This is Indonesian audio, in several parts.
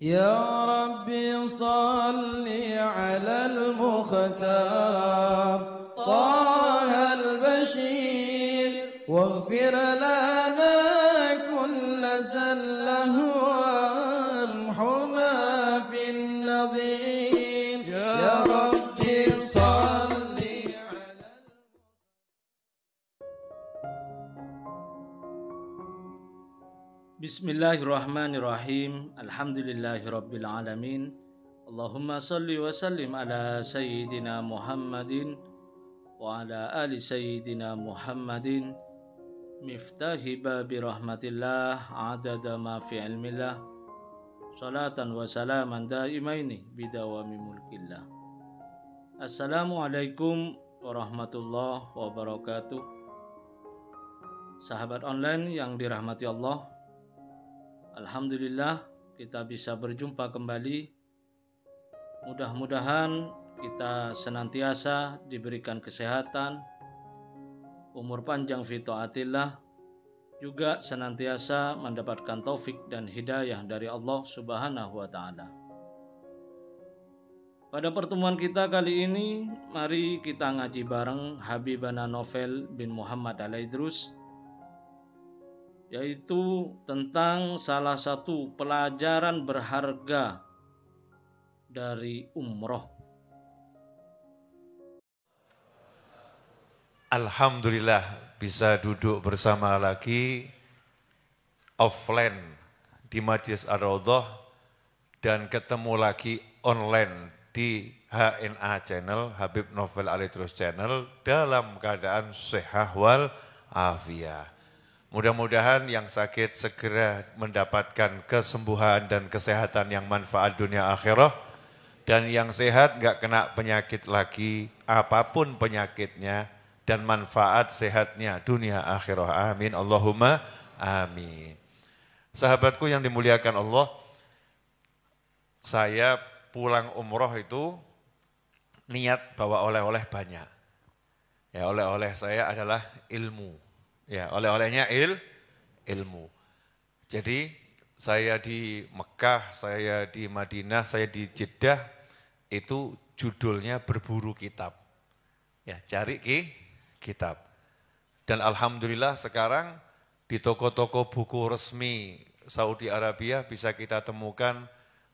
يا ربي صل على المختار طه البشير واغفر لنا كل زله وامحنا في النظير يا ربي صل على Bismillahirrahmanirrahim. Alhamdulillahirabbil alamin. Allahumma shalli wa sallim ala sayyidina Muhammadin wa ala ali sayyidina Muhammadin miftahi babi rahmatillah adada ma fi ilmillah salatan wa salaman daimaini bidawami mulkillah. Assalamualaikum warahmatullahi wabarakatuh. Sahabat online yang dirahmati Allah, alhamdulillah kita bisa berjumpa kembali. Mudah-mudahan kita senantiasa diberikan kesehatan, umur panjang fi taatillah, juga senantiasa mendapatkan taufik dan hidayah dari Allah Subhanahu wa taala. Pada pertemuan kita kali ini, mari kita ngaji bareng Habibana Novel bin Muhammad Al-Idrus, yaitu tentang salah satu pelajaran berharga dari umroh. Alhamdulillah bisa duduk bersama lagi offline di Majlis Ar-Raudhah dan ketemu lagi online di HNA Channel, Habib Novel Al-Idrus Channel, dalam keadaan sehat wal afiat. Mudah-mudahan yang sakit segera mendapatkan kesembuhan dan kesehatan yang manfaat dunia akhirah. Dan yang sehat gak kena penyakit lagi, apapun penyakitnya, dan manfaat sehatnya dunia akhirah. Amin. Allahumma amin. Sahabatku yang dimuliakan Allah, saya pulang umroh itu niat bawa oleh-oleh banyak. Ya, oleh-oleh saya adalah ilmu. Ya, oleh-olehnya ilmu. Jadi saya di Mekah, saya di Madinah, saya di Jeddah, itu judulnya berburu kitab. Ya, cari kitab. Dan alhamdulillah sekarang di toko-toko buku resmi Saudi Arabia bisa kita temukan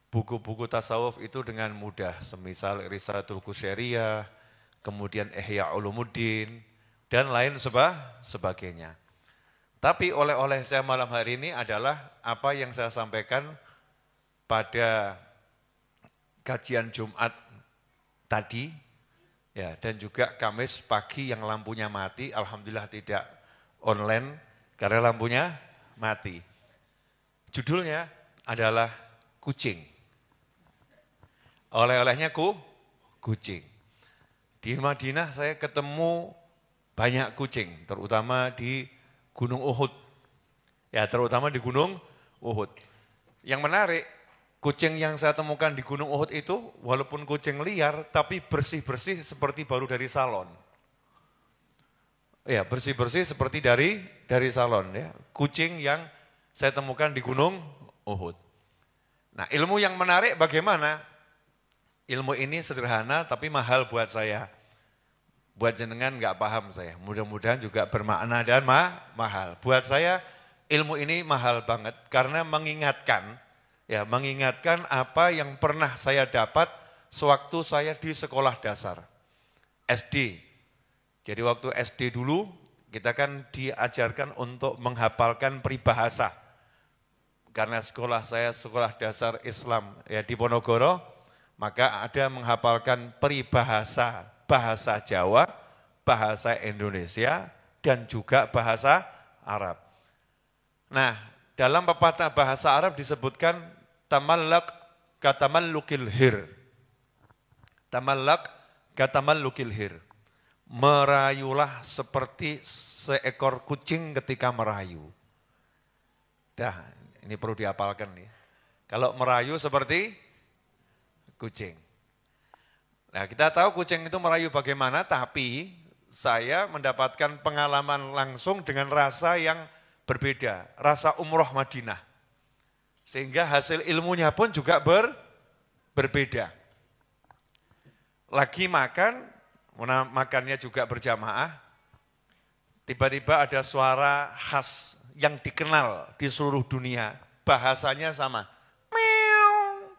buku-buku tasawuf itu dengan mudah. Semisal Risalatul Qusyariyah, kemudian Ihya Ulumuddin, dan lain sebagainya. Tapi oleh-oleh saya malam hari ini adalah apa yang saya sampaikan pada kajian Jumat tadi, ya, dan juga Kamis pagi yang lampunya mati, alhamdulillah tidak online karena lampunya mati. Judulnya adalah kucing. Oleh-olehnya kucing. Di Madinah saya ketemu banyak kucing, terutama di Gunung Uhud. Ya, terutama di Gunung Uhud. Yang menarik, kucing yang saya temukan di Gunung Uhud itu, walaupun kucing liar, tapi bersih-bersih seperti baru dari salon. Ya, bersih-bersih seperti dari salon. Ya. Kucing yang saya temukan di Gunung Uhud. Nah, ilmu yang menarik bagaimana? Ilmu ini sederhana tapi mahal buat saya. Buat jenengan nggak paham saya, mudah-mudahan juga bermakna dan mahal. Buat saya ilmu ini mahal banget karena mengingatkan apa yang pernah saya dapat sewaktu saya di sekolah dasar, SD. Jadi waktu SD dulu kita kan diajarkan untuk menghafalkan peribahasa. Karena sekolah saya sekolah dasar Islam ya di Ponorogo, maka ada menghafalkan peribahasa. Bahasa Jawa, bahasa Indonesia, dan juga bahasa Arab. Nah, dalam pepatah bahasa Arab disebutkan tamallak katamallukil hir. Tamallak katamallukil hir. Merayulah seperti seekor kucing ketika merayu. Dah, ini perlu dihafalkan nih. Kalau merayu seperti kucing. Nah, kita tahu kucing itu merayu bagaimana, tapi saya mendapatkan pengalaman langsung dengan rasa yang berbeda, rasa umroh Madinah. Sehingga hasil ilmunya pun juga berbeda. Lagi makan, makannya juga berjamaah, tiba-tiba ada suara khas yang dikenal di seluruh dunia, bahasanya sama. Meow,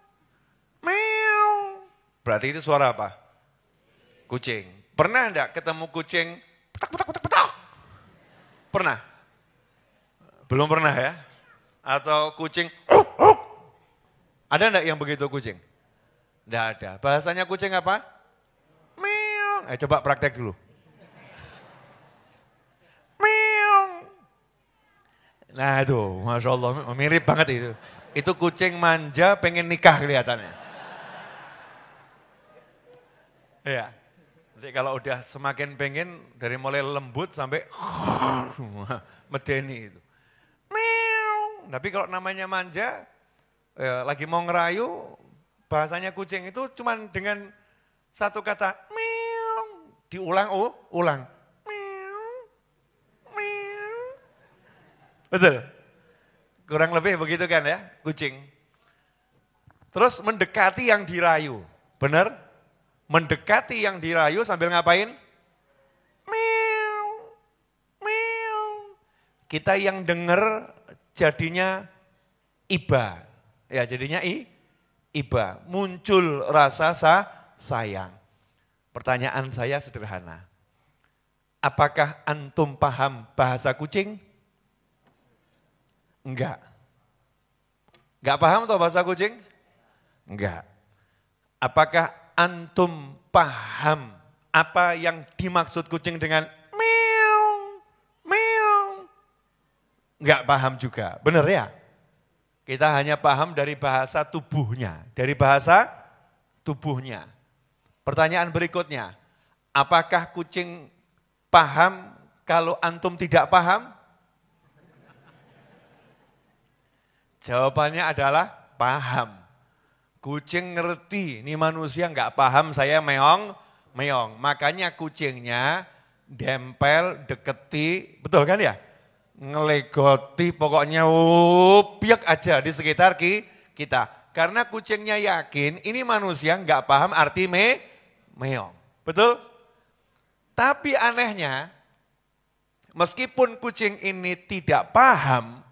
meow. Berarti itu suara apa? Kucing. Pernah enggak ketemu kucing petak, petak, petak, petak? Pernah? Belum pernah ya? Atau kucing, ada enggak yang begitu kucing? Enggak ada. Bahasanya kucing apa? Meow. Coba praktek dulu. Meow. Nah itu, Masya Allah, mirip banget itu. Itu kucing manja pengen nikah kelihatannya. Iya. Jadi kalau udah semakin pengen, dari mulai lembut sampai medeni itu. Meow. Tapi kalau namanya manja, lagi mau ngerayu, bahasanya kucing itu cuman dengan satu kata, meow. Diulang, ulang. Meow, meow. Betul? Kurang lebih begitu kan ya, kucing. Terus mendekati yang dirayu, benar? Mendekati yang dirayu sambil ngapain? Meow, meow. Kita yang dengar jadinya iba. Ya jadinya iba. Muncul rasa sayang. Pertanyaan saya sederhana. Apakah antum paham bahasa kucing? Enggak. Enggak paham toh bahasa kucing? Enggak. Apakah antum paham apa yang dimaksud kucing dengan meow, meow? Enggak paham juga, benar ya? Kita hanya paham dari bahasa tubuhnya, Pertanyaan berikutnya, apakah kucing paham kalau antum tidak paham? Jawabannya adalah paham. Kucing ngerti, ini manusia nggak paham saya meong. Makanya kucingnya dempel, deketi, betul kan ya? Ngelegoti pokoknya biak aja di sekitar kita. Karena kucingnya yakin ini manusia nggak paham arti meong. Betul? Tapi anehnya, meskipun kucing ini tidak paham,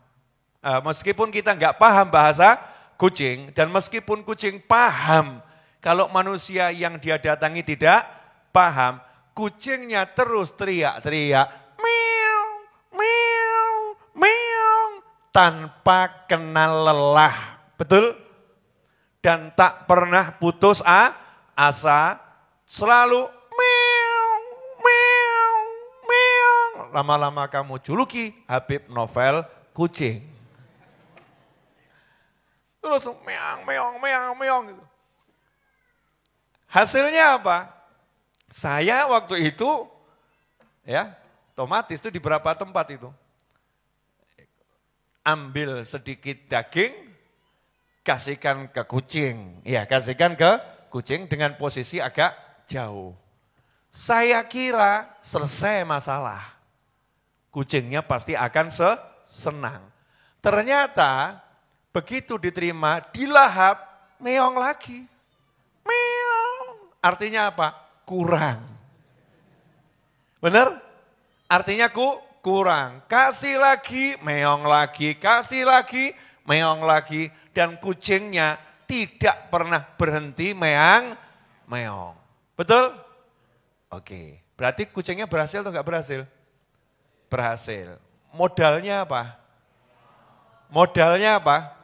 meskipun kita nggak paham bahasa kucing, dan meskipun kucing paham kalau manusia yang dia datangi tidak paham, kucingnya terus teriak-teriak, meow, meow, meow, tanpa kenal lelah, betul? Dan tak pernah putus asa, selalu meow, meow, meow. Lama-lama kamu juluki Habib Novel kucing. Terus meong gitu. Hasilnya apa? Saya waktu itu ya, otomatis itu di beberapa tempat itu. Ambil sedikit daging, kasihkan ke kucing. Ya, kasihkan ke kucing dengan posisi agak jauh. Saya kira selesai masalah. Kucingnya pasti akan senang. Ternyata begitu diterima, dilahap, meong lagi. Meong. Artinya apa? Kurang. Benar? Artinya kurang. Kasih lagi, meong lagi. Kasih lagi, meong lagi. Dan kucingnya tidak pernah berhenti meong. Betul? Oke. Berarti kucingnya berhasil atau enggak berhasil? Berhasil. Modalnya apa? Modalnya apa?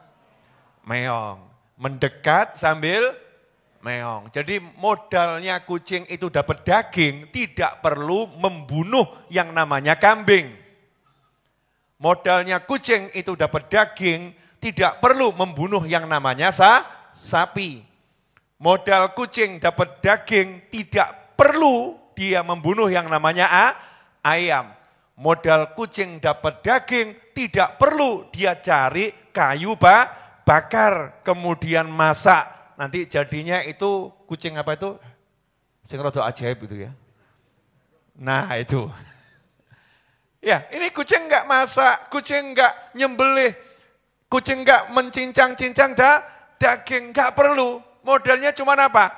Meong. Mendekat sambil meong. Jadi modalnya kucing itu dapat daging, tidak perlu membunuh yang namanya kambing. Modalnya kucing itu dapat daging, tidak perlu membunuh yang namanya sapi. Modal kucing dapat daging, tidak perlu dia membunuh yang namanya ayam. Modal kucing dapat daging, tidak perlu dia cari kayu bakar, kemudian masak. Nanti jadinya itu kucing apa itu? Kucing rada ajaib itu ya. Nah itu. Ya ini kucing enggak masak, kucing enggak nyembelih, Kucing enggak mencincang-cincang daging, enggak perlu. Modalnya cuma apa?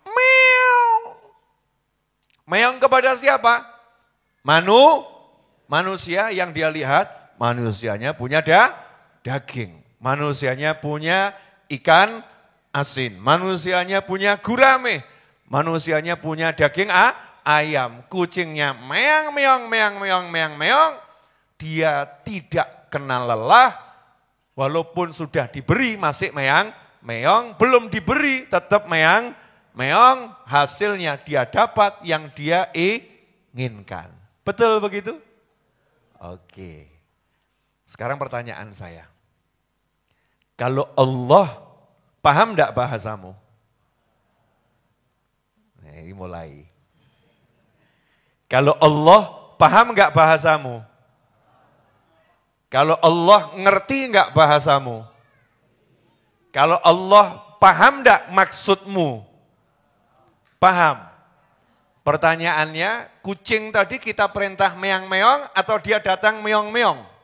Meong. Meong kepada siapa? Manusia yang dia lihat, manusianya punya daging. Manusianya punya ikan asin. Manusianya punya gurame. Manusianya punya daging ayam. Kucingnya meong, meong, meong, meong, meong, meong. Dia tidak kenal lelah. Walaupun sudah diberi masih meong, meong. Belum diberi tetap meong, meong. Hasilnya dia dapat yang dia inginkan. Betul begitu? Oke. Sekarang pertanyaan saya. Kalau Allah, paham enggak bahasamu? Nah, ini mulai. Kalau Allah, paham enggak bahasamu? Kalau Allah, ngerti enggak bahasamu? Kalau Allah, paham enggak maksudmu? Paham. Pertanyaannya, kucing tadi kita perintah meong-meong atau dia datang meong-meong?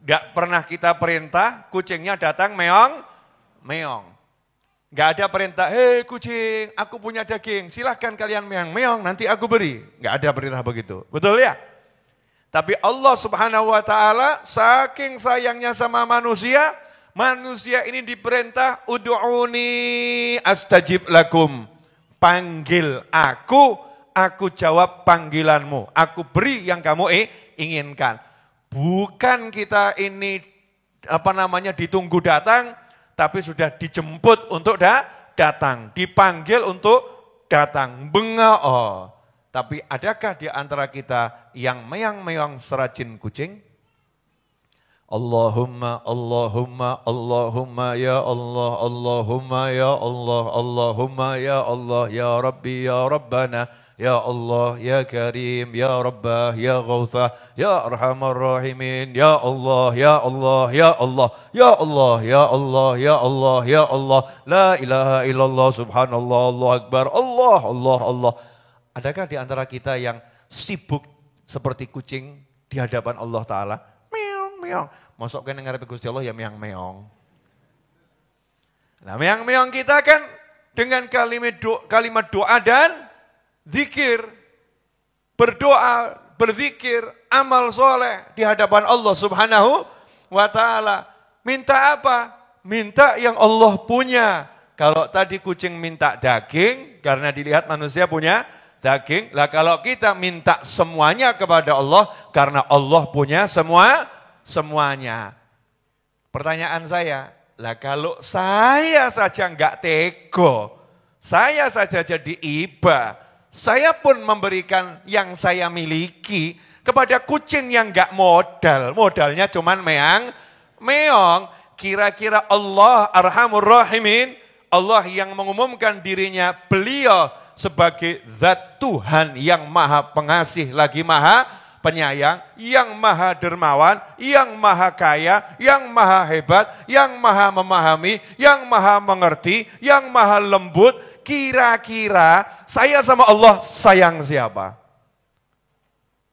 Gak pernah kita perintah, kucingnya datang meong-meong. Gak ada perintah, hei kucing, aku punya daging, silahkan kalian meong-meong, nanti aku beri. Gak ada perintah begitu, betul ya? Tapi Allah Subhanahu wa ta'ala saking sayangnya sama manusia, manusia ini diperintah, ud'uni astajib lakum. Panggil aku jawab panggilanmu, aku beri yang kamu inginkan. Bukan kita ini ditunggu datang, tapi sudah dijemput untuk datang, dipanggil untuk datang. Bengao. Tapi adakah di antara kita yang meong-meong serajin kucing? Allahumma, Allahumma, Allahumma ya Allah, Allahumma ya Allah, Allahumma ya Allah, ya Rabbi, ya Rabbana. Ya Allah, Ya Karim, Ya Rabbah, Ya Ghawthah, Ya Arhamar Rahimin, Ya Allah, Ya Allah, Ya Allah, Ya Allah, Ya Allah, Ya Allah, Ya Allah, La ilaha illallah, subhanallah, Allah Akbar, Allah, Allah, Allah. Adakah di antara kita yang sibuk seperti kucing di hadapan Allah Ta'ala? Meong, meong. Masuk ke ngarepe Gusti Allah ya meong, meong. Nah meong, meong kita kan dengan kalimat doa dan zikir, berdoa, berzikir, amal soleh di hadapan Allah Subhanahu wa ta'ala. Minta apa? Minta yang Allah punya. Kalau tadi kucing minta daging, karena dilihat manusia punya daging. Lah kalau kita minta semuanya kepada Allah, karena Allah punya semuanya. Pertanyaan saya, lah kalau saya saja enggak tego, saya saja jadi iba, saya pun memberikan yang saya miliki kepada kucing yang enggak modalnya cuman meong. Kira-kira Allah Arhamur Rahimin, Allah yang mengumumkan dirinya beliau sebagai zat Tuhan yang maha pengasih lagi maha penyayang, yang maha dermawan, yang maha kaya, yang maha hebat, yang maha memahami, yang maha mengerti, yang maha lembut. Kira-kira saya sama Allah sayang siapa?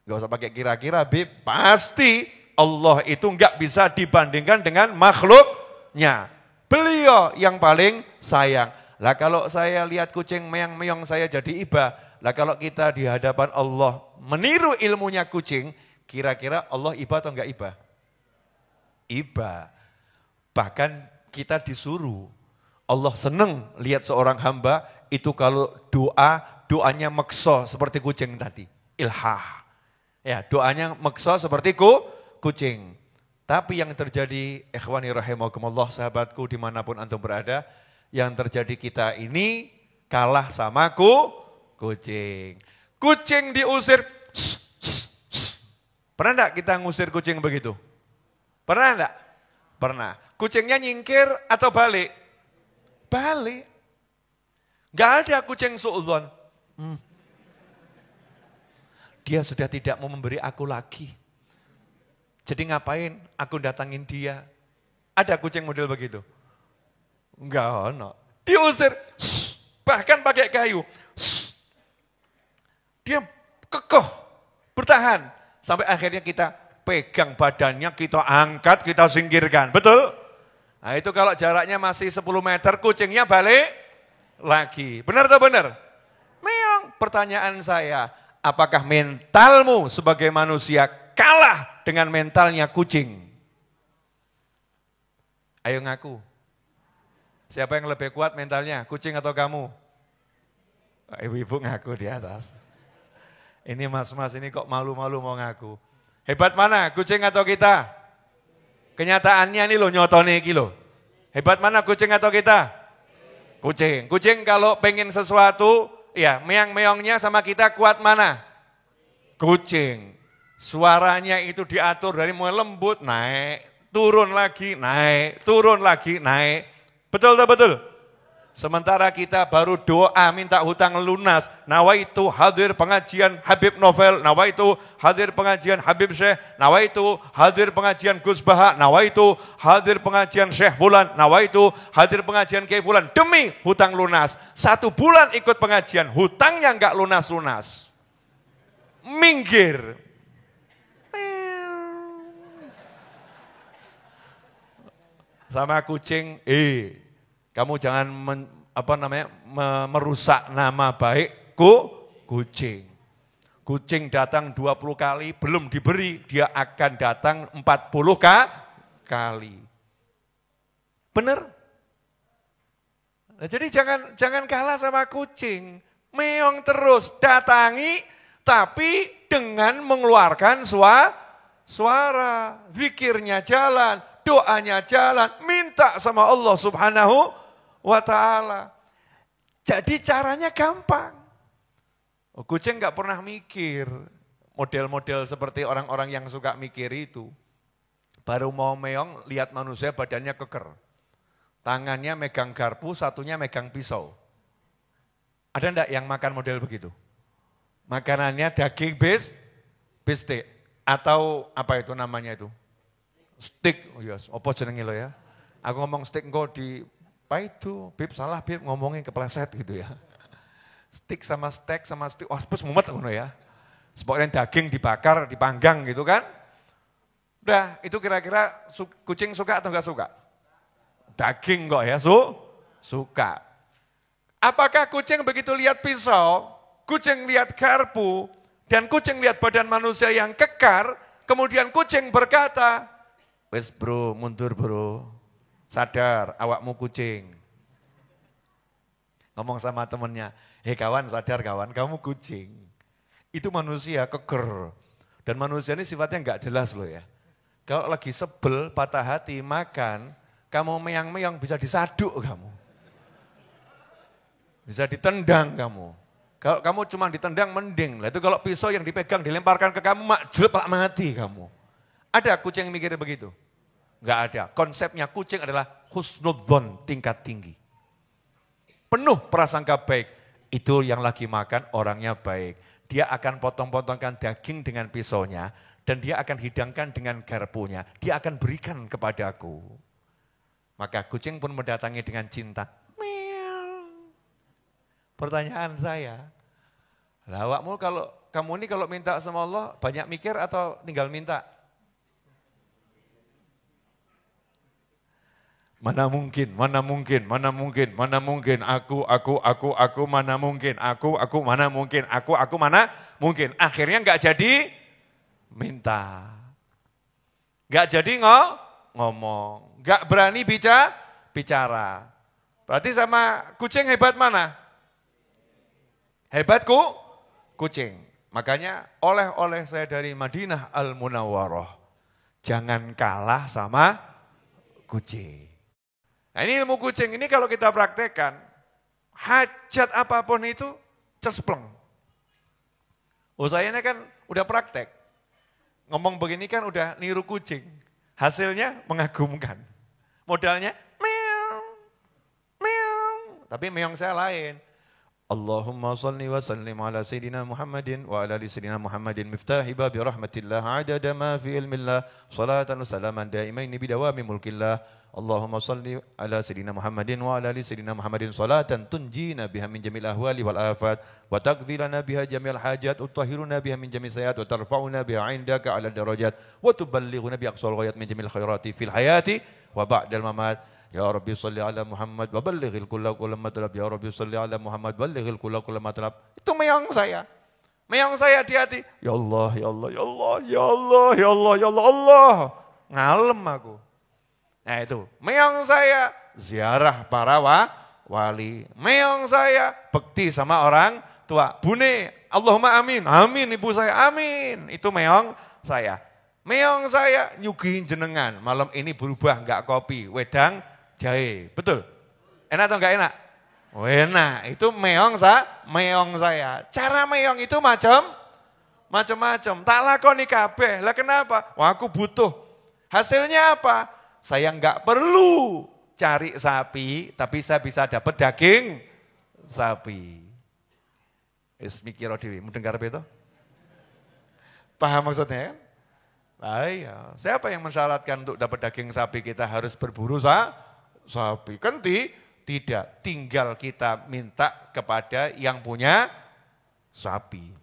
Gak usah pakai kira-kira, Bib. Pasti Allah itu gak bisa dibandingkan dengan makhluknya. Beliau yang paling sayang. Lah kalau saya lihat kucing meong-meong saya jadi iba. Lah kalau kita di hadapan Allah meniru ilmunya kucing, kira-kira Allah iba atau enggak iba? Iba. Bahkan kita disuruh. Allah senang lihat seorang hamba itu kalau doanya mekso seperti kucing tadi. Ilhah. Ya, doanya mekso seperti kucing. Tapi yang terjadi, ikhwani rahimakumullah, sahabatku dimanapun antum berada, yang terjadi kita ini kalah sama kucing. Kucing diusir. Pernah enggak kita ngusir kucing begitu? Pernah enggak? Pernah. Kucingnya nyingkir atau balik? Balik. Enggak ada kucing suudzon. Dia sudah tidak mau memberi aku lagi. Jadi ngapain aku datangin dia? Ada kucing model begitu? Enggak ada. Diusir. Bahkan pakai kayu. Dia kekoh, bertahan. Sampai akhirnya kita pegang badannya, kita angkat, kita singkirkan. Betul? Nah itu kalau jaraknya masih 10 meter, kucingnya balik lagi. Benar atau benar? Meong. Pertanyaan saya, apakah mentalmu sebagai manusia kalah dengan mentalnya kucing? Ayo ngaku. Siapa yang lebih kuat mentalnya, kucing atau kamu? Ibu-ibu ngaku di atas. Ini mas-mas ini kok malu-malu mau ngaku. Hebat mana, kucing atau kita? Kenyataannya ini loh nyotone iki loh. Hebat mana kucing atau kita? Kucing. Kucing kalau pengen sesuatu, ya meong-meongnya sama kita kuat mana? Kucing. Suaranya itu diatur dari mulai lembut, naik, turun lagi, naik, turun lagi, naik. Betul tak betul? Sementara kita baru doa minta hutang lunas. Nawaitu hadir pengajian Habib Novel, nawaitu hadir pengajian Habib Syekh, nawaitu hadir pengajian Gus Baha, nawaitu hadir pengajian Syekh Fulan, nawaitu hadir pengajian Kiai Fulan. Demi hutang lunas. 1 bulan ikut pengajian, hutangnya enggak lunas-lunas. Minggir. Sama kucing, kamu jangan merusak nama baik kucing. Kucing datang 20 kali, belum diberi, dia akan datang 40 kali. Benar? Nah, jadi jangan kalah sama kucing. Meong terus, datangi, tapi dengan mengeluarkan suara. Zikirnya jalan, doanya jalan, minta sama Allah Subhanahu wa ta'ala. Jadi caranya gampang. Kucing gak pernah mikir model-model seperti orang-orang yang suka mikir itu. Baru mau meong, lihat manusia badannya keker. Tangannya megang garpu, satunya megang pisau. Ada enggak yang makan model begitu? Makanannya daging bistik atau apa itu namanya itu? Stick, oh yes, apa jenenge lo ya? Aku ngomong stick engko di apa itu? Bib salah Bib ngomongin kepleset gitu ya. Stick sama steak sama stick, wah pus mumet ngono ya. Pokoknya daging dibakar, dipanggang gitu kan. Udah, itu kira-kira kucing suka atau enggak suka? Daging kok ya, suka. Apakah kucing begitu lihat pisau, kucing lihat garpu, dan kucing lihat badan manusia yang kekar, kemudian kucing berkata, wes bro, mundur bro, sadar awakmu kucing. Ngomong sama temennya, hei kawan sadar kawan, kamu kucing. Itu manusia keker. Dan manusia ini sifatnya enggak jelas loh ya. Kalau lagi sebel, patah hati, makan, kamu meong-meong bisa disaduk kamu. Bisa ditendang kamu. Kalau kamu cuma ditendang mending. Lah itu kalau pisau yang dipegang dilemparkan ke kamu, jelek mati kamu. Ada kucing yang mikir begitu? Enggak ada. Konsepnya kucing adalah husnudzon, tingkat tinggi. Penuh prasangka baik. Itu yang lagi makan orangnya baik. Dia akan potong-potongkan daging dengan pisaunya dan dia akan hidangkan dengan garpunya. Dia akan berikan kepadaku. Maka kucing pun mendatangi dengan cinta. Meow. Pertanyaan saya, lah awakmu kalau kamu ini kalau minta sama Allah banyak mikir atau tinggal minta? Mana mungkin, mana mungkin, mana mungkin, mana mungkin, aku, mana mungkin, aku, mana mungkin, aku, mana mungkin. Akhirnya enggak jadi minta. Enggak jadi ngomong, enggak berani bicara. Berarti sama kucing hebat mana? Hebatku kucing. Makanya oleh-oleh saya dari Madinah Al-Munawwarah. Jangan kalah sama kucing. Nah ini ilmu kucing ini kalau kita praktekkan, hajat apapun itu cespleng. Saya ini kan udah praktek. Ngomong begini kan udah niru kucing. Hasilnya mengagumkan. Modalnya meong, meong. Tapi meong saya lain. Allahumma salli wa sallim ala Sayyidina Muhammadin wa ala ali Sayyidina Muhammadin miftahi babi rahmatillah adada ma fi ilmillah salatan wa salaman daimaini bidawami mulkillah. Allahumma salli ala Sayyidina Muhammadin wa ala ali Sayyidina Muhammadin salatan tunjina biha min jamil ahwali wal afat wa taqdi lana biha jamil hajat wa tahhiruna biha min jamil sayyiat wa tarfa'una biha 'indaka 'ala darajat wa tuballighuna bi aqsal ghayat min jamil khairati fil hayati wa ba'dal mamat. Ya Rabbi salli ala Muhammad wa ballighil kulla matlab. Ya Rabbi salli ala Muhammad ballighil kulla matlab. Itu meong saya. Meong saya di hati. Ya Allah, ya Allah, ya Allah, ya Allah, ya Allah, ya Allah, Allah. Ngalem aku. Nah itu, meong saya ziarah para wali. Meong saya bekti sama orang tua. Bune, Allahumma amin. Amin ibu saya, amin. Itu meong saya. Meong saya nyugihin jenengan. Malam ini berubah enggak kopi, wedang jahe, betul? Enak atau enggak enak? Oh, enak, itu meong saya. Cara meong itu macam-macam. Tak lakoni kabeh. Lah kenapa? Wah, aku butuh. Hasilnya apa? Saya enggak perlu cari sapi, tapi saya bisa dapat daging sapi. Wis mikir dhewe, mudeng karepe to? Paham maksudnya? Iya. Siapa yang mensyaratkan untuk dapat daging sapi kita harus berburu sapi? Kan tidak, tinggal kita minta kepada yang punya sapi.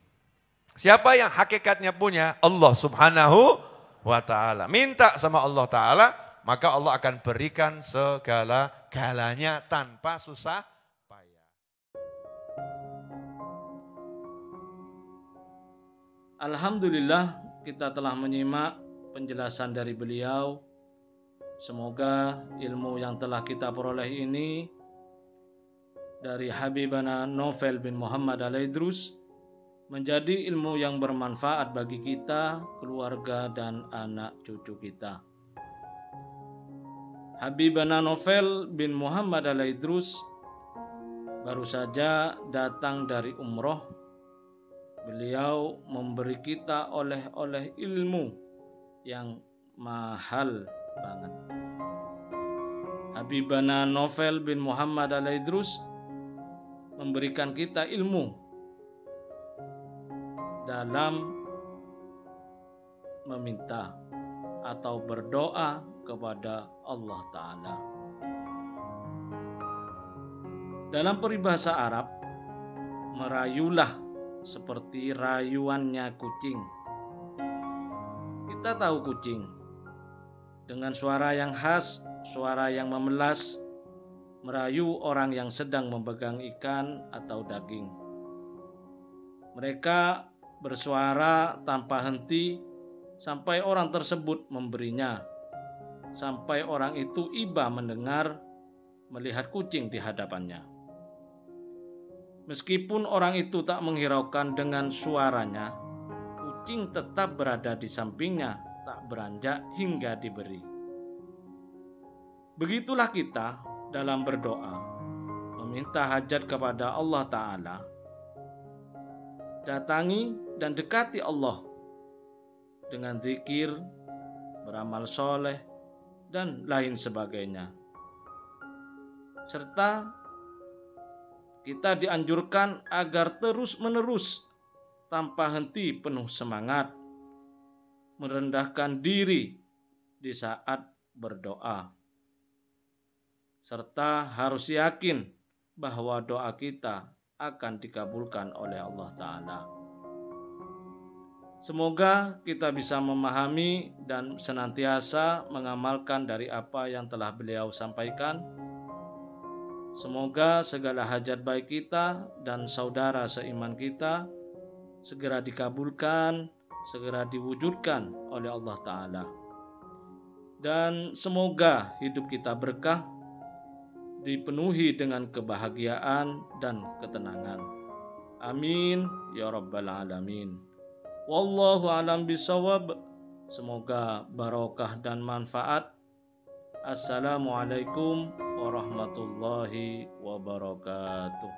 Siapa yang hakikatnya punya? Allah Subhanahu wa ta'ala. Minta sama Allah ta'ala, maka Allah akan berikan segala-galanya tanpa susah payah. Alhamdulillah, kita telah menyimak penjelasan dari beliau. Semoga ilmu yang telah kita peroleh ini dari Habibana Novel bin Muhammad Al-Idrus menjadi ilmu yang bermanfaat bagi kita, keluarga, dan anak cucu kita. Habibana Novel bin Muhammad Al-Idrus baru saja datang dari umroh. Beliau memberi kita oleh-oleh ilmu yang mahal banget. Habibana Novel bin Muhammad Al-Idrus memberikan kita ilmu dalam meminta atau berdoa kepada Allah Ta'ala. Dalam peribahasa Arab, merayulah seperti rayuannya kucing. Kita tahu kucing dengan suara yang khas, suara yang memelas, merayu orang yang sedang memegang ikan atau daging. Mereka bersuara tanpa henti sampai orang tersebut memberinya, sampai orang itu iba mendengar, melihat kucing di hadapannya. Meskipun orang itu tak menghiraukan dengan suaranya, kucing tetap berada di sampingnya, tak beranjak hingga diberi. Begitulah kita dalam berdoa, meminta hajat kepada Allah Ta'ala. Datangi dan dekati Allah dengan zikir, beramal soleh, dan lain sebagainya. Serta kita dianjurkan agar terus-menerus tanpa henti penuh semangat merendahkan diri di saat berdoa. Serta harus yakin bahwa doa kita akan dikabulkan oleh Allah Ta'ala. Semoga kita bisa memahami dan senantiasa mengamalkan dari apa yang telah beliau sampaikan. Semoga segala hajat baik kita dan saudara seiman kita segera dikabulkan, segera diwujudkan oleh Allah Ta'ala. Dan semoga hidup kita berkah, dipenuhi dengan kebahagiaan dan ketenangan. Amin ya rabbal alamin. Wallahu alam bisawab. Semoga barokah dan manfaat. Assalamualaikum warahmatullahi wabarakatuh.